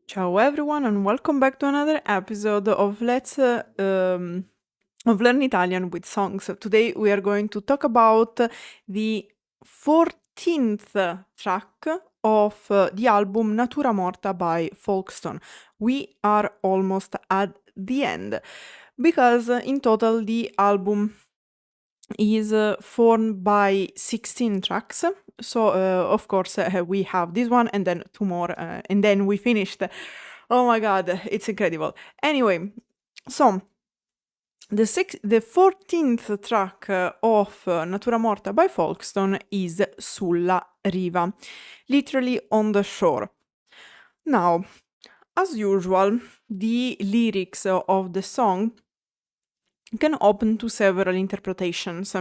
Ciao everyone and welcome back to another episode of Learn Italian with Songs. Today we are going to talk about the 14th track of the album Natura Morta by Folkstone. We are almost at the end because in total the album is formed by 16 tracks. So, of course, we have this one and then two more, and then we finished. Oh my god, it's incredible. Anyway, so the 14th track of Natura Morta by Folkstone is Sulla Riva, literally on the shore. Now, as usual, the lyrics of the song can open to several interpretations.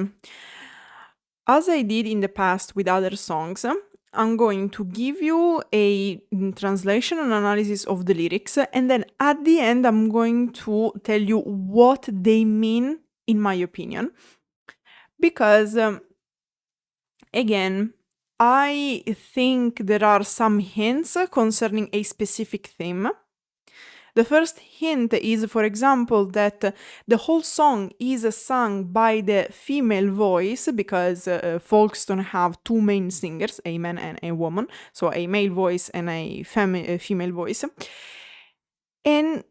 As I did in the past with other songs, I'm going to give you a translation and analysis of the lyrics, and then at the end, I'm going to tell you what they mean, in my opinion. Because, again, I think there are some hints concerning a specific theme. The first hint is, for example, that the whole song is sung by the female voice because Folkstone have two main singers, a man and a woman, so a male voice and a female voice. And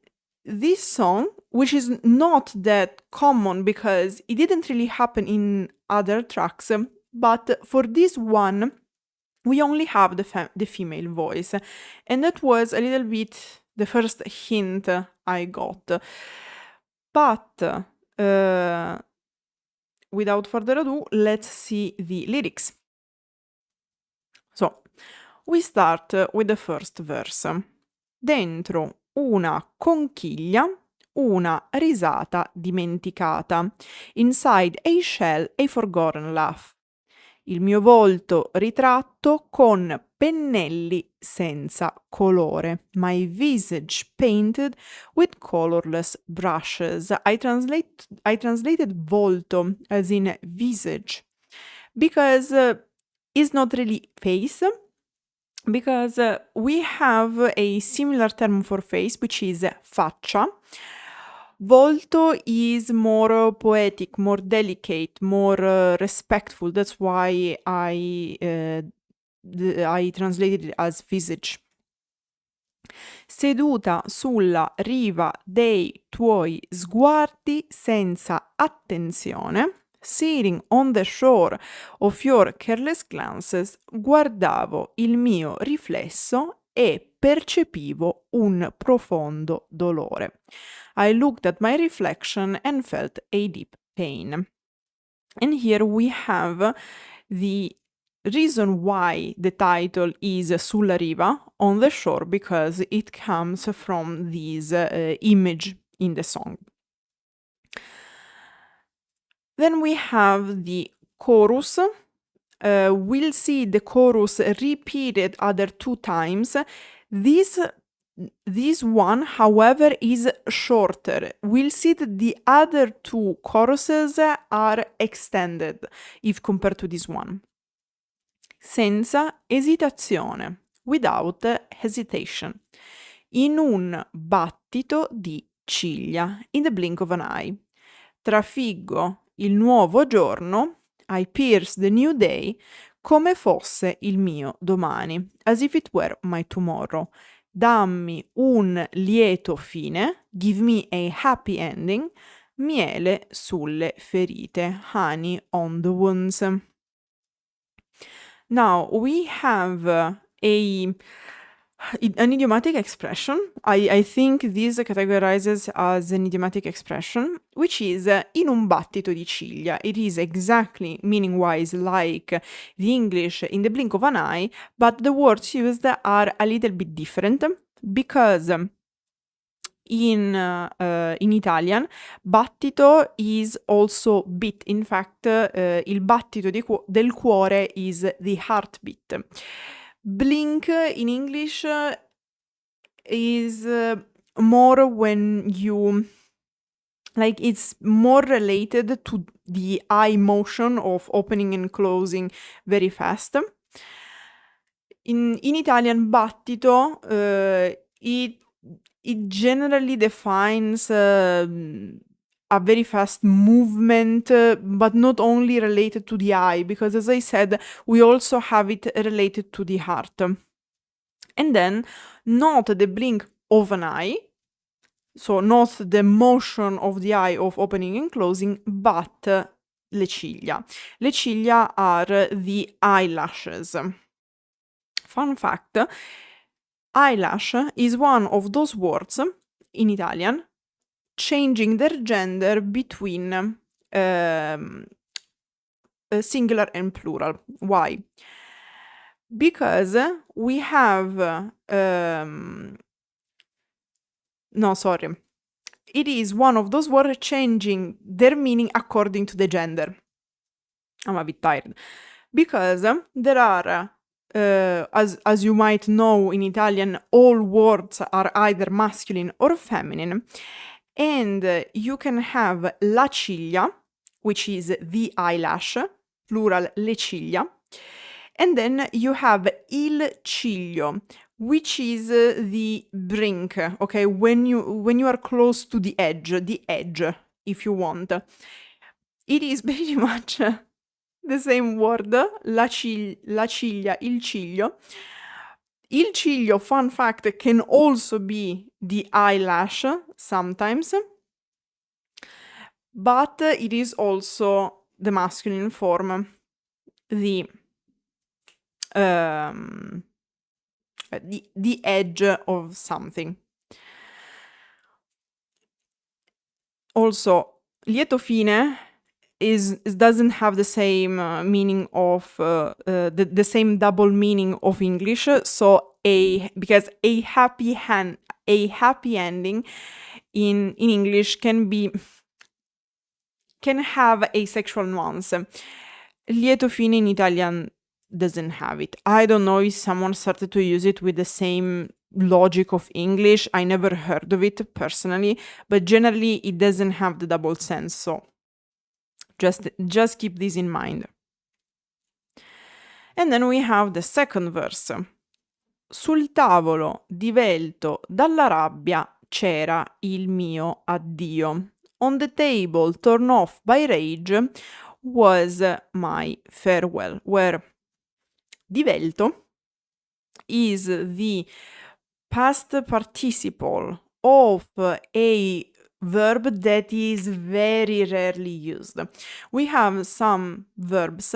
this song, which is not that common because it didn't really happen in other tracks, but for this one, we only have the female voice. And that was a little bit the first hint I got. But without further ado, let's see the lyrics. So, we start with the first verse. Dentro una conchiglia, una risata dimenticata. Inside a shell, a forgotten laugh. Il mio volto ritratto con pennelli senza colore. My visage painted with colorless brushes. I translated volto as in visage because it's not really face, because we have a similar term for face, which is faccia. Volto is more poetic, more delicate, more respectful. That's why I translated it as visage. Seduta sulla riva dei tuoi sguardi senza attenzione, sitting on the shore of your careless glances, guardavo il mio riflesso e percepivo un profondo dolore. I looked at my reflection and felt a deep pain. And here we have the reason why the title is Sulla Riva, on the shore, because it comes from this image in the song. Then we have the chorus. We'll see the chorus repeated other two times. This one, however, is shorter. We'll see that the other two choruses are extended if compared to this one. Senza esitazione, without hesitation. In un battito di ciglia, in the blink of an eye. Trafiggo il nuovo giorno, I pierce the new day, come fosse il mio domani, as if it were my tomorrow. Dammi un lieto fine, give me a happy ending, miele sulle ferite, honey on the wounds. Now we have an idiomatic expression. I think this categorizes as an idiomatic expression, which is in un battito di ciglia. It is exactly meaning-wise like the English in the blink of an eye, but the words used are a little bit different because in Italian battito is also beat. In fact, il battito del cuore is the heartbeat. Blink in English is more when you, like, it's more related to the eye motion of opening and closing very fast. In Italian, battito it generally defines a very fast movement, but not only related to the eye, because as I said, we also have it related to the heart. And then not the blink of an eye, so not the motion of the eye of opening and closing, but le ciglia. Le ciglia are the eyelashes. Fun fact, eyelash is one of those words in Italian changing their gender between singular and plural. Why? Because we have it is one of those words changing their meaning according to the gender. I'm a bit tired. Because there are, as you might know in Italian, all words are either masculine or feminine. And you can have la ciglia, which is the eyelash, plural le ciglia. And then you have il ciglio, which is the brink, okay? When you are close to the edge, if you want. It is pretty much the same word, la ciglia, il ciglio. Il ciglio, fun fact, can also be the eyelash sometimes, but it is also the masculine form, the edge of something. Also, lieto fine doesn't have the same meaning of the same double meaning of English. So because a happy ending in English can have a sexual nuance. Lieto fine in Italian doesn't have it. I don't know if someone started to use it with the same logic of English. I never heard of it personally, but generally it doesn't have the double sense. So just keep this in mind. And then we have the second verse. Sul tavolo divelto dalla rabbia c'era il mio addio. On the table torn off by rage was my farewell, where divelto is the past participle of a verb that is very rarely used. We have some verbs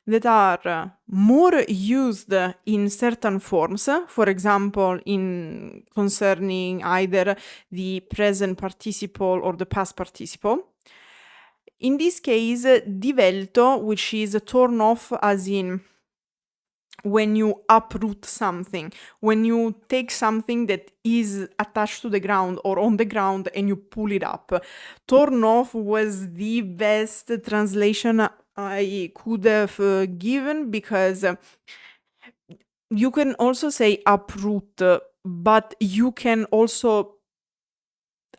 that are more used in certain forms, for example, in concerning either the present participle or the past participle. In this case, divelto, which is torn off as in when you uproot something, when you take something that is attached to the ground or on the ground and you pull it up. Torn off was the best translation I could have given, because you can also say uproot, but you can also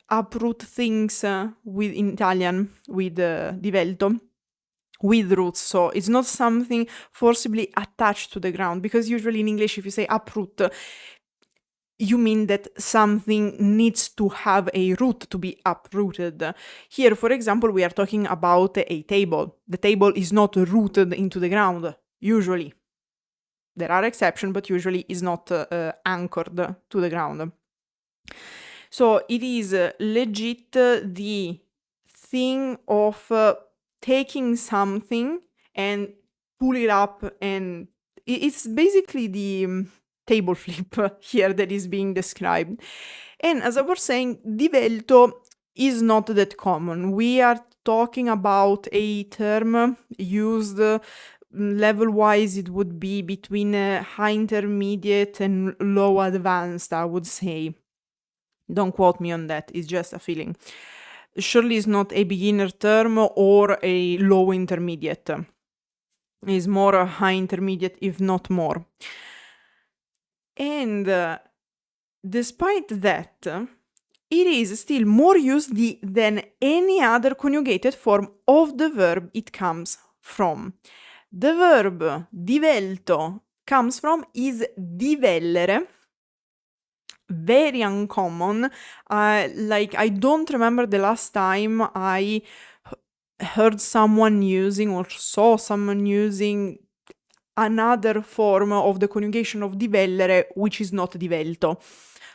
uproot things with in Italian with divelto, with roots. So it's not something forcibly attached to the ground, because usually in English if you say uproot, you mean that something needs to have a root to be uprooted. Here, for example, we are talking about a table. The table is not rooted into the ground, usually. There are exceptions, but usually is not anchored to the ground. So it is legit the thing of taking something and pull it up, and it's basically the table flip here that is being described. And as I was saying, divelto is not that common. We are talking about a term used level-wise, it would be between high intermediate and low advanced, I would say. Don't quote me on that, it's just a feeling. Surely it's not a beginner term or a low intermediate. It's more a high intermediate, if not more. And despite that, it is still more used than any other conjugated form of the verb it comes from. The verb divelto comes from is divellere, very uncommon. Like, I don't remember the last time I heard someone using or saw someone using another form of the conjugation of divellere, which is not divelto.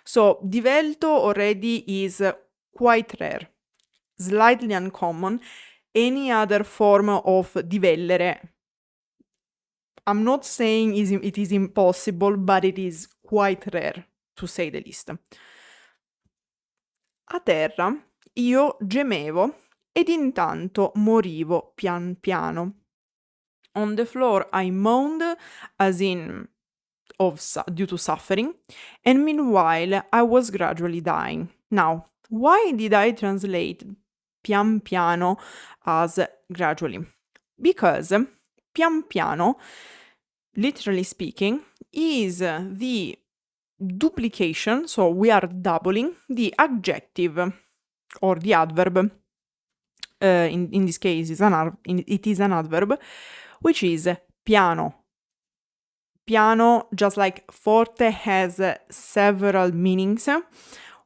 So divelto already is quite rare, slightly uncommon. Any other form of divellere, I'm not saying it is impossible, but it is quite rare, to say the least. A terra io gemevo ed intanto morivo pian piano. On the floor I moaned, as in due to suffering, and meanwhile I was gradually dying. Now, why did I translate pian piano as gradually? Because pian piano, literally speaking, is the duplication, so we are doubling the adjective or the adverb. In this case, it is an adverb, which is piano. Piano, just like forte, has several meanings.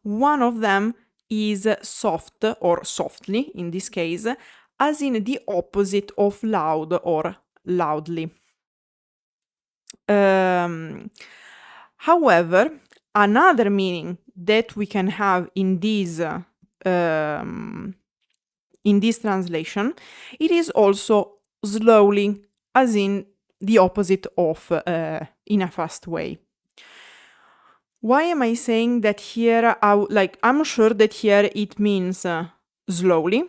One of them is soft or softly, in this case, as in the opposite of loud or loudly. However, another meaning that we can have in this translation, it is also slowly, as in the opposite of in a fast way. Why am I saying that here? I'm sure that here it means slowly.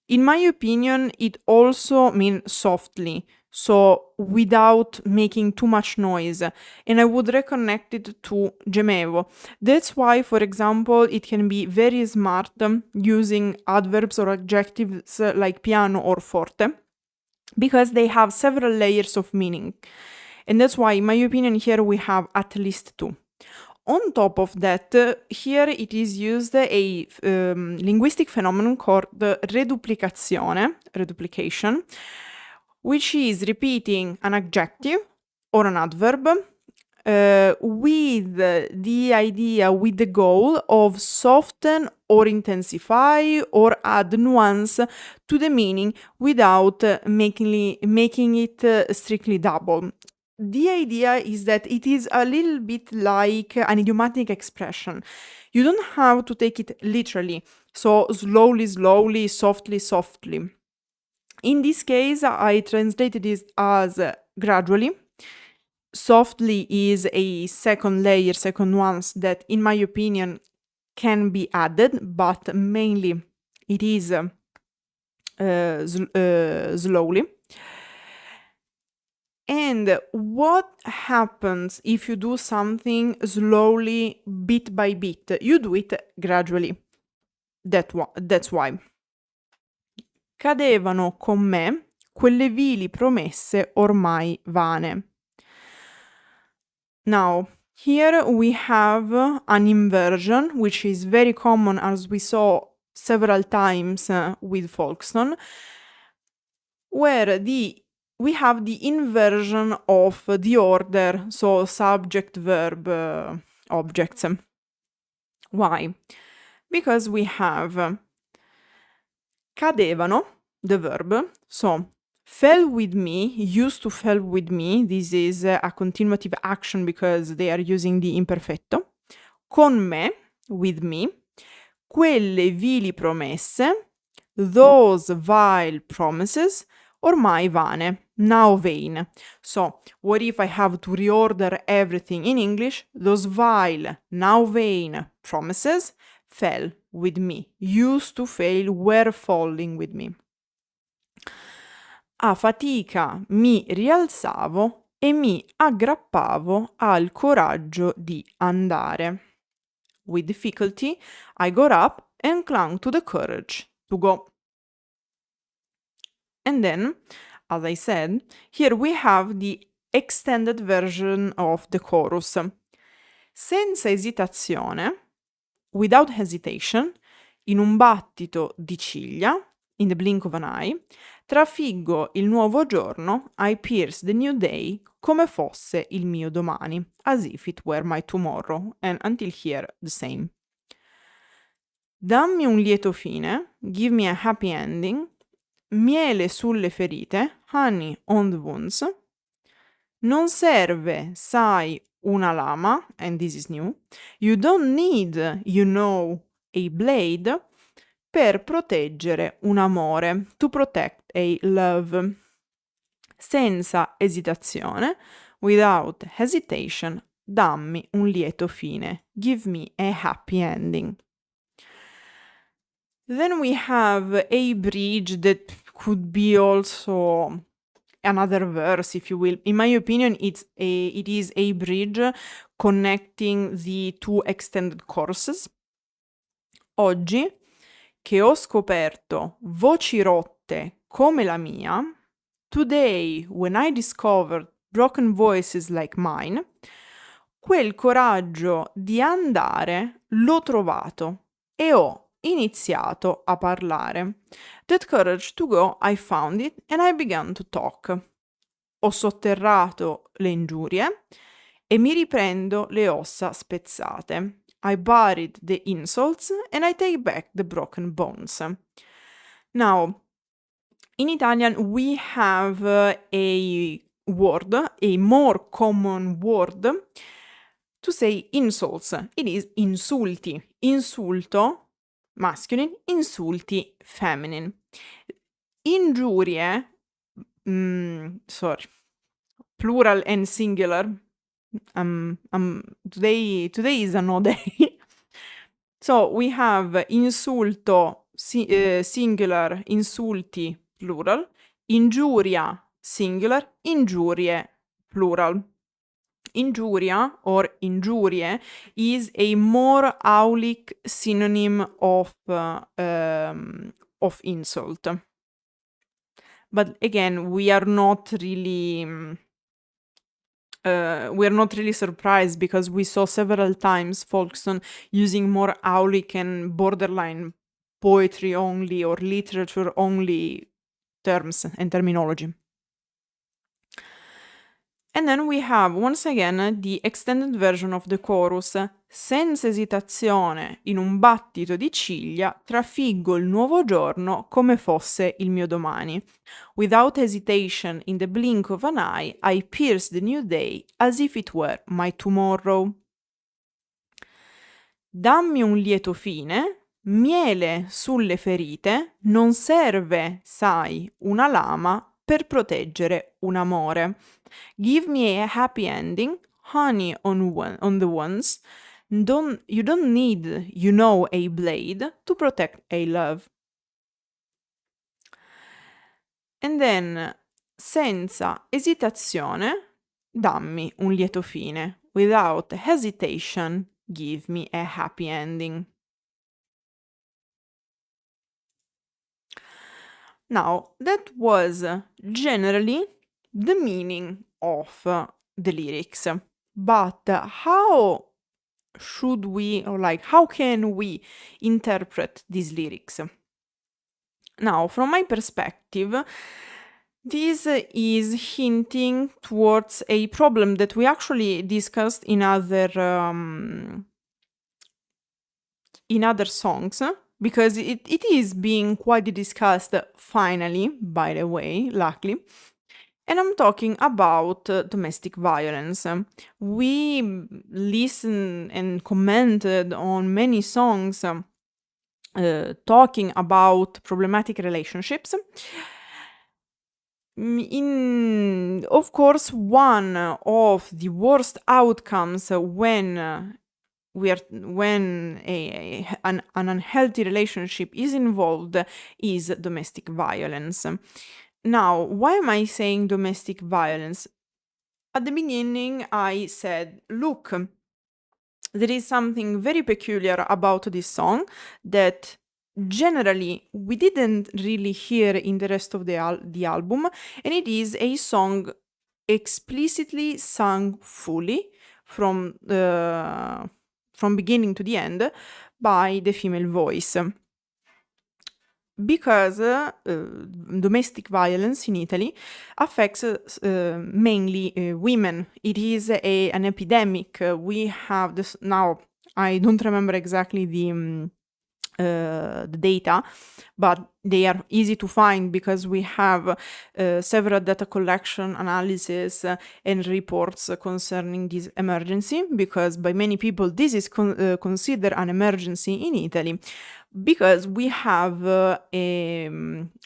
In my opinion, it also means softly, so without making too much noise, and I would reconnect it to gemevo. That's why, for example, it can be very smart using adverbs or adjectives like piano or forte, because they have several layers of meaning. And that's why, in my opinion, here we have at least two. On top of that, here it is used a linguistic phenomenon called reduplication, which is repeating an adjective or an adverb with the idea, with the goal of soften or intensify or add nuance to the meaning without making it strictly double. The idea is that it is a little bit like an idiomatic expression. You don't have to take it literally, so slowly, slowly, softly, softly. In this case, I translated it as gradually. Softly is a second layer, second nuance that, in my opinion, can be added, but mainly it is slowly. And what happens if you do something slowly, bit by bit? You do it gradually. That's why. Cadevano con me quelle vili promesse ormai vane. Now, here we have an inversion, which is very common, as we saw several times with Folkstone, where we have the inversion of the order, so subject, verb, objects. Why? Because we have cadevano, the verb, so fell with me, used to fell with me, this is a continuative action because they are using the imperfetto, con me, with me, quelle vili promesse, those vile promises, ormai vane, now vain. So, what if I have to reorder everything in English? Those vile, now vain promises fell with me, used to fail, were falling with me. A fatica mi rialzavo e mi aggrappavo al coraggio di andare. With difficulty, I got up and clung to the courage to go. And then, as I said, here we have the extended version of the chorus. Senza esitazione, without hesitation, in un battito di ciglia, in the blink of an eye, trafiggo il nuovo giorno, I pierce the new day, come fosse il mio domani, as if it were my tomorrow, and until here the same. Dammi un lieto fine, give me a happy ending, miele sulle ferite, honey on the wounds, non serve, sai, una lama, and this is new, you don't need, you know, a blade, per proteggere un amore, to protect a love. Senza esitazione, without hesitation, dammi un lieto fine, give me a happy ending. Then we have a bridge that could be also another verse, if you will. In my opinion, it is a bridge connecting the two extended choruses. Oggi, che ho scoperto voci rotte come la mia, today, when I discovered broken voices like mine, quel coraggio di andare l'ho trovato e ho iniziato a parlare. That courage to go, I found it and I began to talk. Ho sotterrato le ingiurie e mi riprendo le ossa spezzate. I buried the insults and I take back the broken bones. Now, in Italian we have a word, a more common word to say insults. It is insulti. Insulto, masculine, insulti, feminine. Ingiurie, plural and singular. Today is a no day. So we have insulto, singular, insulti, plural, ingiuria, singular, ingiurie, plural. Injuria or injurie is a more aulic synonym of insult. But again, we're not really surprised because we saw several times Folkstone using more aulic and borderline poetry only or literature only terms and terminology. And then we have, once again, the extended version of the chorus. Senza esitazione, in un battito di ciglia, trafiggo il nuovo giorno come fosse il mio domani. Without hesitation, in the blink of an eye, I pierce the new day as if it were my tomorrow. Dammi un lieto fine, miele sulle ferite, non serve, sai, una lama per proteggere un amore. Give me a happy ending, honey on the ones. You don't need, you know, a blade to protect a love. And then, senza esitazione, dammi un lieto fine. Without hesitation, give me a happy ending. Now, that was generally the meaning of the lyrics. But how should we, or like, how can we interpret these lyrics? Now, from my perspective, this is hinting towards a problem that we actually discussed in other songs, because it is being quite discussed finally, by the way, luckily. And I'm talking about domestic violence. We listened and commented on many songs talking about problematic relationships. Of course, one of the worst outcomes when an unhealthy relationship is involved is domestic violence. Now, why am I saying domestic violence? At the beginning, I said, look, there is something very peculiar about this song that generally we didn't really hear in the rest of the album, and it is a song explicitly sung fully from beginning to the end by the female voice. because domestic violence in Italy affects mainly women. It is an epidemic. We have this now. I don't remember exactly the data, but they are easy to find because we have several data collection analysis and reports concerning this emergency, because by many people this is considered an emergency in Italy, because we have a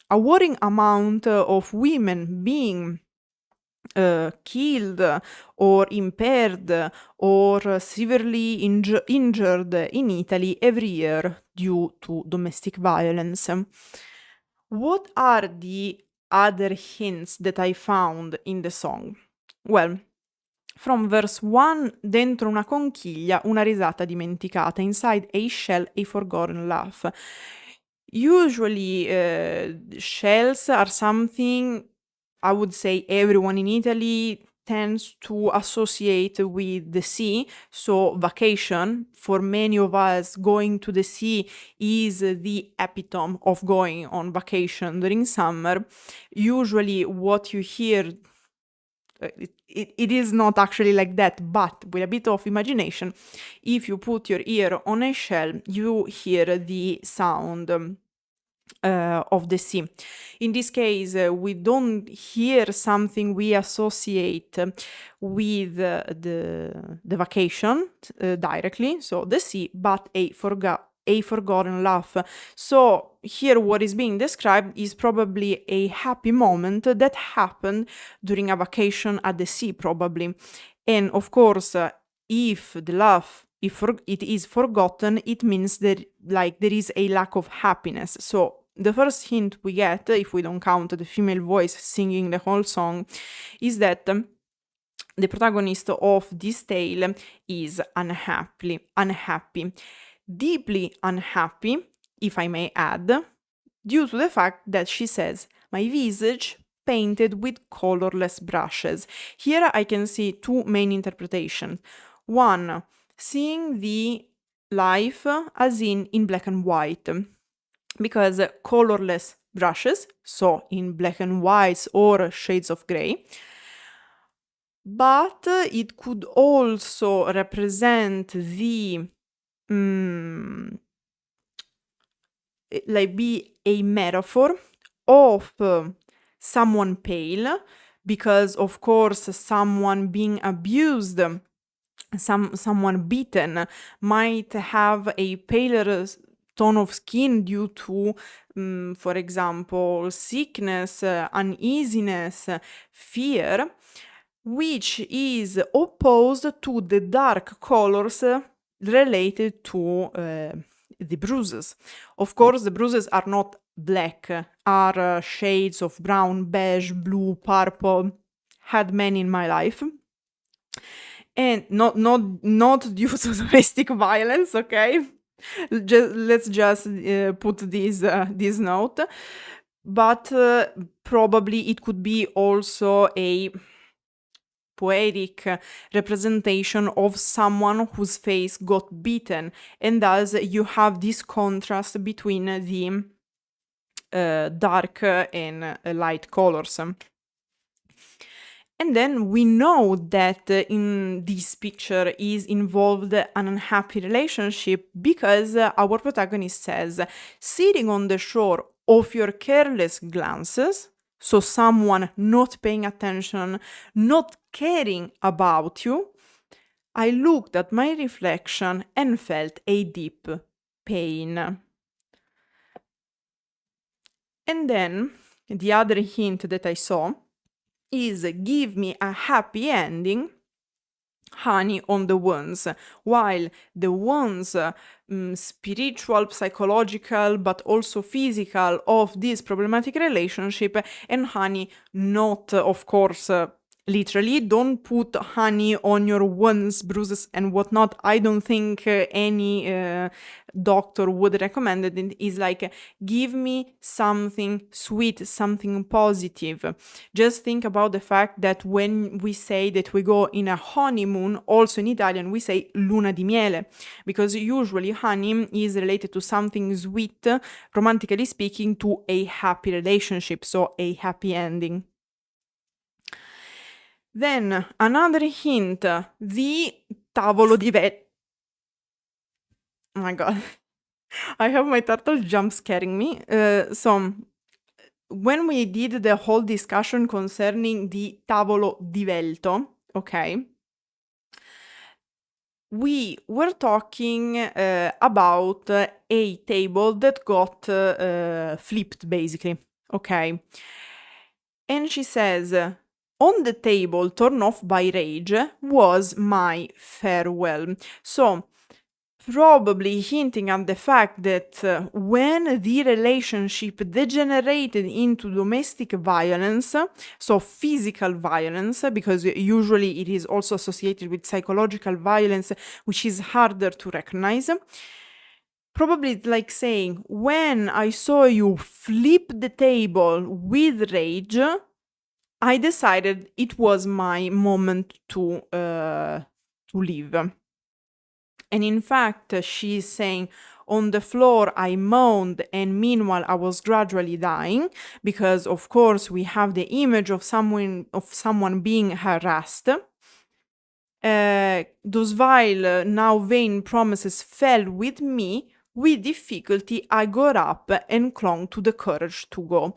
worrying amount of women being killed or impaired or severely injured in Italy every year due to domestic violence. What are the other hints that I found in the song? Well, from verse 1, dentro una conchiglia, una risata dimenticata. Inside a shell, a forgotten laugh. Usually, shells are something I would say everyone in Italy tends to associate with the sea. So vacation, for many of us, going to the sea is the epitome of going on vacation during summer. Usually what you hear, it is not actually like that, but with a bit of imagination, if you put your ear on a shell, you hear the sound of the sea. In this case, we don't hear something we associate with the vacation directly, so the sea, but a forgotten laugh. So here what is being described is probably a happy moment that happened during a vacation at the sea, probably. And of course, if the laugh, if it is forgotten, it means that like there is a lack of happiness. So the first hint we get, if we don't count the female voice singing the whole song, is that the protagonist of this tale is unhappy, deeply unhappy, if I may add, due to the fact that she says, "My visage painted with colorless brushes." Here I can see two main interpretations. One, seeing the life as in black and white, because colorless brushes, so in black and whites or shades of gray, but it could also represent the like be a metaphor of someone pale, because of course someone being abused, someone beaten might have a paler tone of skin due to, for example, sickness, uneasiness, fear, which is opposed to the dark colors related to the bruises. Of course, the bruises are not black, are shades of brown, beige, blue, purple. Had many in my life. And not due to domestic violence, okay? Let's just put this note. But probably it could be also a poetic representation of someone whose face got beaten, and thus you have this contrast between the dark and light colors. And then we know that in this picture is involved an unhappy relationship, because our protagonist says, "Sitting on the shore of your careless glances," so someone not paying attention, not caring about you, "I looked at my reflection and felt a deep pain." And then the other hint that I saw is, "Give me a happy ending, honey on the wounds," while the wounds, spiritual, psychological, but also physical, of this problematic relationship, and honey not, of course, Literally, don't put honey on your wounds, bruises, and whatnot. I don't think any doctor would recommend it. It is like, give me something sweet, something positive. Just think about the fact that when we say that we go in a honeymoon, also in Italian, we say luna di miele, because usually honey is related to something sweet, romantically speaking, to a happy relationship, so a happy ending. Then, another hint, the tavolo di Oh my god. I have my turtle jump scaring me. So, when we did the whole discussion concerning the tavolo divelto, okay, we were talking about a table that got flipped, basically, okay? And she says, on the table torn off by rage was my farewell. So, probably hinting at the fact that when the relationship degenerated into domestic violence, so physical violence, because usually it is also associated with psychological violence, which is harder to recognize. Probably it's like saying, when I saw you flip the table with rage, I decided it was my moment to leave. And in fact, she's saying, on the floor I moaned, and meanwhile I was gradually dying, because of course we have the image of someone being harassed. Those vile, now vain promises fell with me. With difficulty I got up and clung to the courage to go,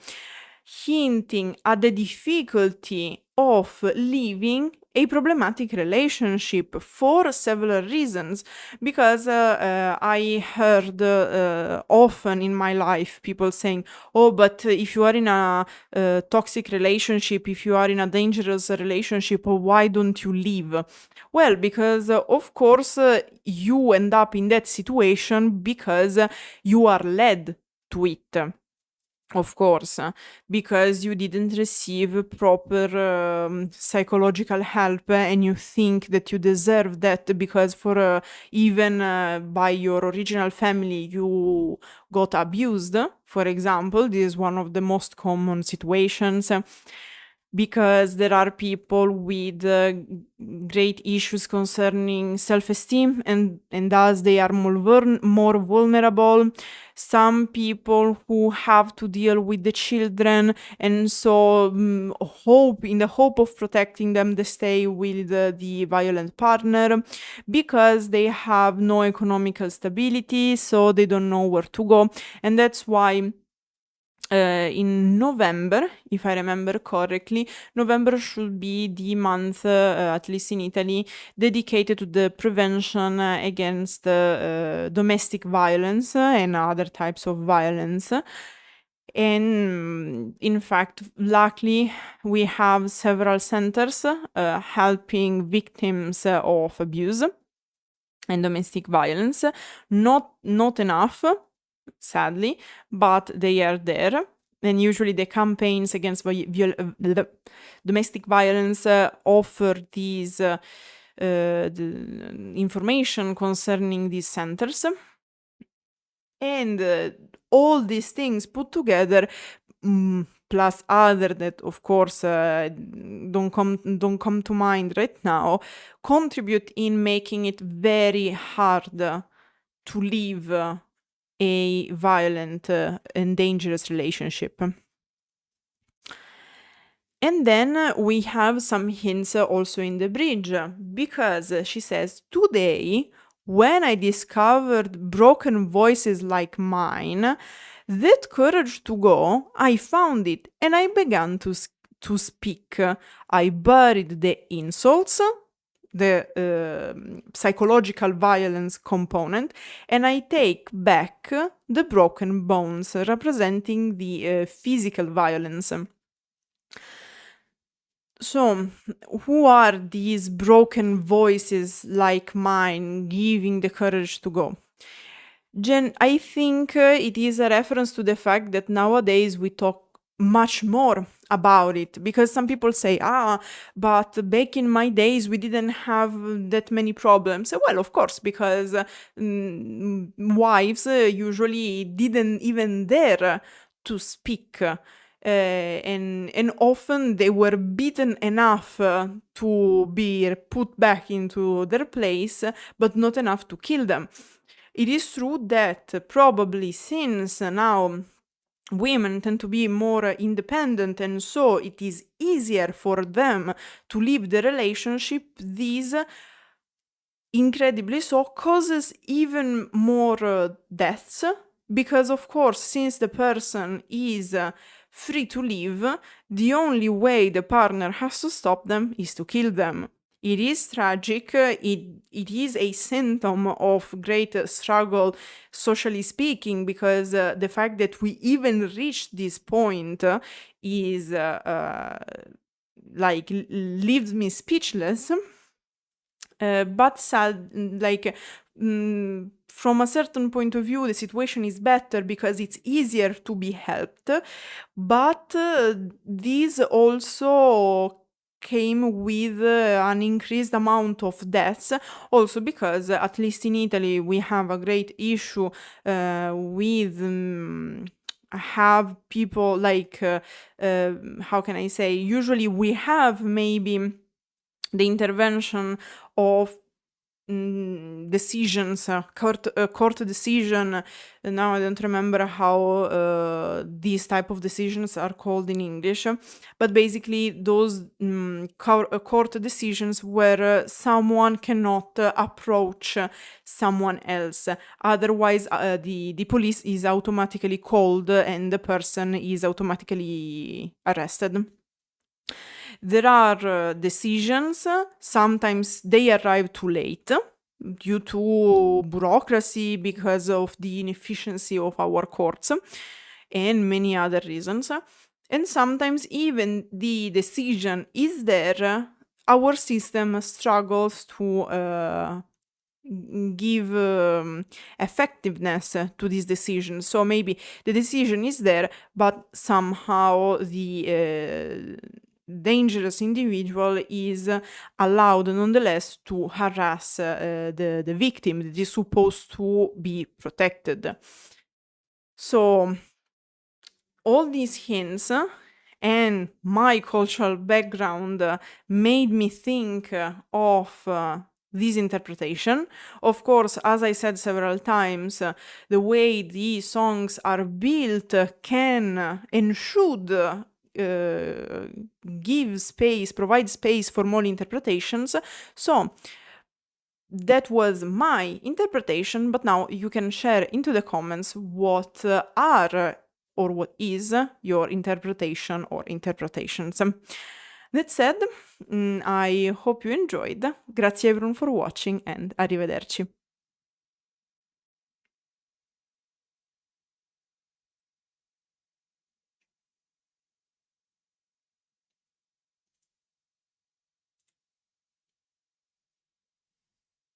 hinting at the difficulty of leaving a problematic relationship for several reasons, because I heard often in my life people saying, oh, but if you are in a toxic relationship, if you are in a dangerous relationship, why don't you leave? Well, because of course you end up in that situation because you are led to it. Of course, because you didn't receive proper psychological help, and you think that you deserve that because for even by your original family you got abused, for example. This is one of the most common situations. Because there are people with great issues concerning self-esteem, and thus they are more vulnerable. Some people who have to deal with the children, and so in the hope of protecting them, they stay with the violent partner because they have no economical stability, so they don't know where to go. And that's why in November, if I remember correctly, November should be the month, at least in Italy, dedicated to the prevention against domestic violence and other types of violence. And in fact, luckily, we have several centers helping victims of abuse and domestic violence. Not enough, sadly, but they are there. And usually the campaigns against domestic violence offer these the information concerning these centers. And all these things put together, plus other that of course don't come to mind right now, contribute in making it very hard to leave a violent and dangerous relationship. And then we have some hints also in the bridge, because she says, today, when I discovered broken voices like mine, that courage to go, I found it, and I began to speak. I buried the insults, the psychological violence component, and I take back the broken bones representing the physical violence. So, who are these broken voices like mine giving the courage to go? I think it is a reference to the fact that nowadays we talk much more about it, because some people say, but back in my days we didn't have that many problems. Well, of course, because wives usually didn't even dare to speak, and often they were beaten enough to be put back into their place, but not enough to kill them. It is true that probably since now women tend to be more independent, and so it is easier for them to leave the relationship, this incredibly so causes even more deaths, because of course, since the person is free to leave, the only way the partner has to stop them is to kill them. It is tragic, it is a symptom of great struggle, socially speaking, because the fact that we even reached this point is like leaves me speechless. But sad, from a certain point of view, the situation is better because it's easier to be helped, but this also came with an increased amount of deaths, also because at least in Italy we have a great issue with have people like how can I say, usually we have maybe the intervention of decisions, court decision. Now I don't remember how these type of decisions are called in English, but basically those court decisions where someone cannot approach someone else. Otherwise, the police is automatically called and the person is automatically arrested. There are decisions, sometimes they arrive too late due to bureaucracy, because of the inefficiency of our courts, and many other reasons. And sometimes even the decision is there, our system struggles to give effectiveness to this decision. So maybe the decision is there, but somehow the dangerous individual is allowed nonetheless to harass the victim that is supposed to be protected. So all these hints and my cultural background made me think of this interpretation. Of course, as I said several times, the way these songs are built can and should provide space for more interpretations. So that was my interpretation, but now you can share into the comments what are or what is your interpretation or interpretations. That said, I hope you enjoyed. Grazie everyone for watching and arrivederci.